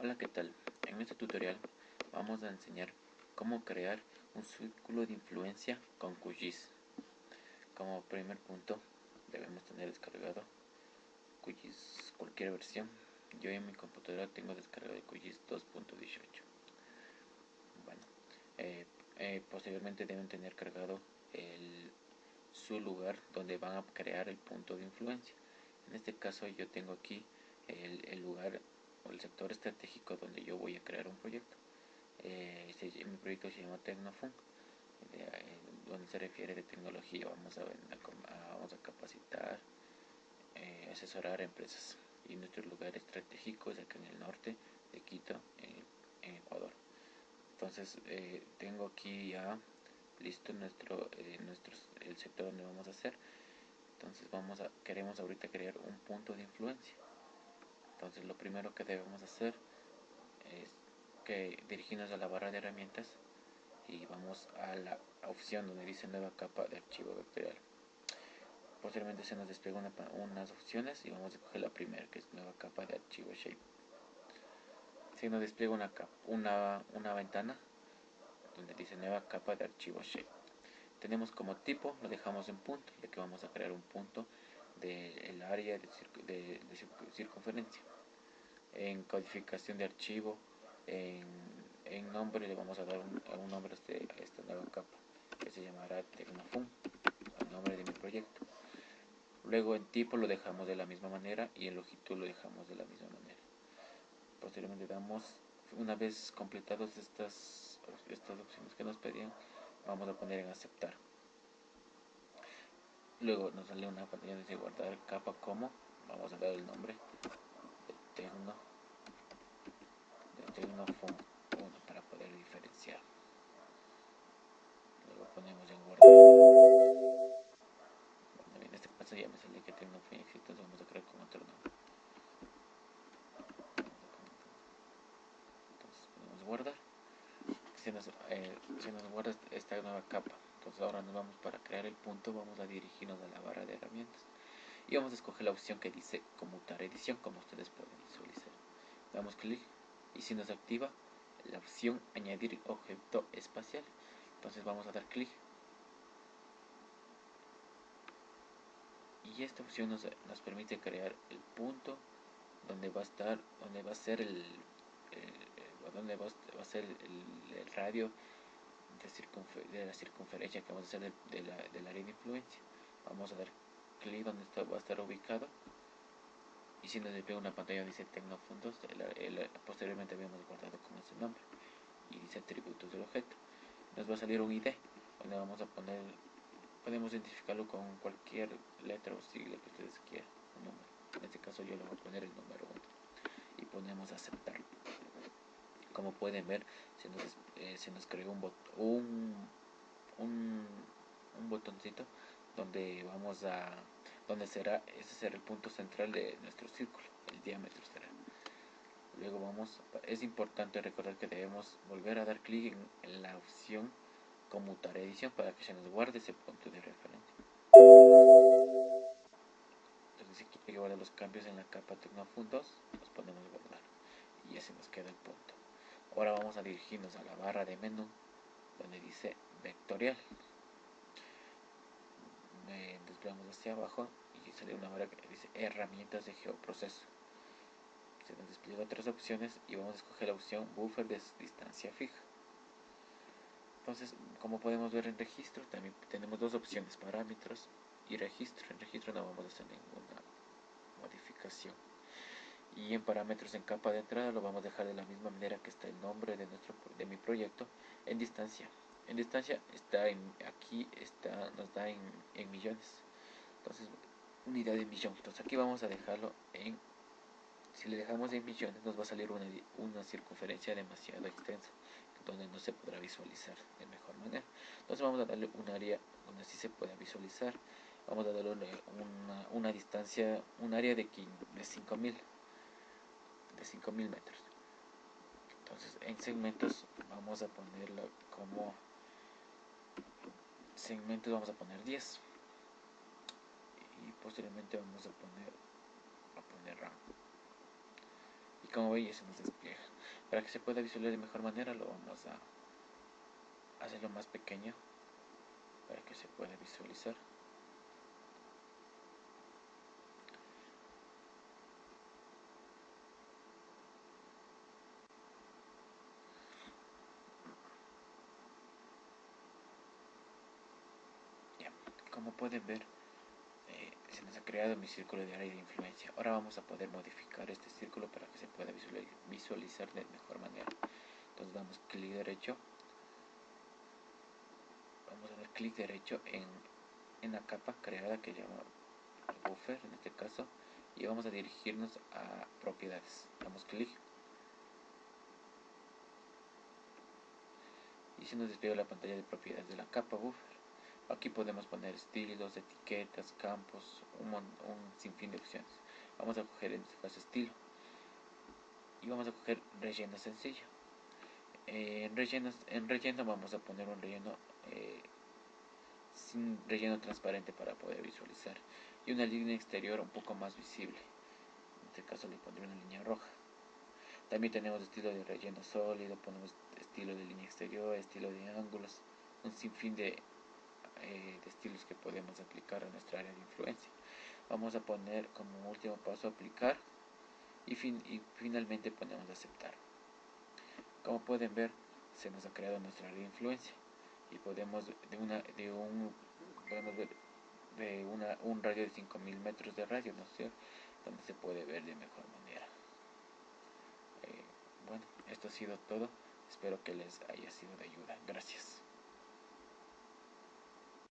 Hola, ¿qué tal? En este tutorial vamos a enseñar cómo crear un círculo de influencia con QGIS. Como primer punto debemos tener descargado QGIS cualquier versión. Yo en mi computadora tengo descargado el QGIS 2.18. Bueno, posteriormente deben tener cargado su lugar donde van a crear el punto de influencia. En este caso yo tengo aquí el lugar o el sector estratégico donde yo voy a crear un proyecto. Mi proyecto se llama Tecnofun, donde se refiere de tecnología. Vamos a capacitar, asesorar a empresas. Y nuestro lugar estratégico es acá en el norte de Quito, en Ecuador. Entonces tengo aquí ya listo el sector donde vamos a hacer. Entonces queremos ahorita crear un punto de influencia. Entonces lo primero que debemos hacer es que dirigirnos a la barra de herramientas y vamos a la opción donde dice nueva capa de archivo vectorial. Posteriormente se nos despliega unas opciones y vamos a escoger la primera, que es nueva capa de archivo shape. Se nos despliega una ventana donde dice nueva capa de archivo shape. Tenemos como tipo, lo dejamos en punto, ya que vamos a crear un punto del área de circunferencia. En codificación de archivo, en nombre le vamos a dar un nombre a esta nueva capa, que se llamará Tecnofun, el nombre de mi proyecto. Luego en tipo lo dejamos de la misma manera y en longitud lo dejamos de la misma manera. Posteriormente una vez completados estas opciones que nos pedían, vamos a poner en aceptar. Luego nos sale una pantalla de guardar capa como, vamos a dar el nombre de Tecnofun 1 para poder diferenciar. Luego ponemos en guardar. Bueno, en este caso ya me sale que Tecnofun existe, entonces vamos a crear con otro nombre. Entonces podemos guardar. Se nos guarda esta nueva capa. Entonces ahora nos vamos para crear el punto, vamos a dirigirnos a la barra de herramientas y vamos a escoger la opción que dice conmutar edición, como ustedes pueden visualizar. Damos clic y si nos activa la opción añadir objeto espacial, entonces vamos a dar clic y esta opción nos permite crear el punto donde va a ser el radio de la circunferencia que vamos a hacer del área de influencia. Vamos a dar clic donde va a estar ubicado y si nos despliega una pantalla donde dice Tecnofun 2, posteriormente habíamos guardado con ese nombre y dice atributos del objeto. Nos va a salir un ID donde vamos a poner, podemos identificarlo con cualquier letra o sigla que ustedes quieran, un número. En este caso yo le voy a poner el número 1 y ponemos aceptar. Como pueden ver, se nos creó un botoncito donde ese será el punto central de nuestro círculo, el diámetro será. Luego es importante recordar que debemos volver a dar clic en la opción conmutar edición para que se nos guarde ese punto de referencia. Entonces si quiere guardar los cambios en la capa Tecnofun 2, los ponemos guardar y ya se nos queda el punto. Ahora vamos a dirigirnos a la barra de menú donde dice vectorial. Desplegamos hacia abajo y sale una barra que dice herramientas de geoproceso. Se nos despliega otras opciones y vamos a escoger la opción buffer de distancia fija. Entonces, como podemos ver en registro, también tenemos dos opciones, parámetros y registro. En registro no vamos a hacer ninguna modificación. Y en parámetros en capa de entrada lo vamos a dejar de la misma manera que está el nombre de mi proyecto en distancia. En distancia nos da en millones. Entonces, unidad de millón. Entonces aquí vamos a dejarlo si le dejamos en millones nos va a salir una circunferencia demasiado extensa donde no se podrá visualizar de mejor manera. Entonces vamos a darle un área donde sí se pueda visualizar. Vamos a darle una distancia, un área de 5.000 metros. Entonces en segmentos vamos a ponerlo como segmentos, vamos a poner 10 y posteriormente vamos a poner RAM. Y como veis se nos despliega. Para que se pueda visualizar de mejor manera lo vamos a hacerlo más pequeño para que se pueda visualizar. Ya, como pueden ver, se nos ha creado mi círculo de área de influencia. Ahora vamos a poder modificar este círculo para que se pueda visualizar de mejor manera. Entonces damos clic derecho, vamos a dar clic derecho en la capa creada que llama buffer en este caso, y vamos a dirigirnos a propiedades. Damos clic y se nos despliega la pantalla de propiedades de la capa buffer. Aquí podemos poner estilos, etiquetas, campos, un sinfín de opciones. Vamos a coger en este caso estilo y vamos a coger relleno sencillo. En relleno vamos a poner un relleno sin relleno transparente para poder visualizar, y una línea exterior un poco más visible. En este caso le pondré una línea roja. También tenemos estilo de relleno sólido, ponemos estilo de línea exterior, estilo de ángulos, un sinfín de estilos que podemos aplicar a nuestra área de influencia. Vamos a poner como último paso aplicar y finalmente ponemos aceptar. Como pueden ver, se nos ha creado nuestra área de influencia y podemos podemos ver de un radio de 5000 metros de radio, ¿no es cierto? Donde se puede ver de mejor manera. Bueno, esto ha sido todo. Espero que les haya sido de ayuda. Gracias.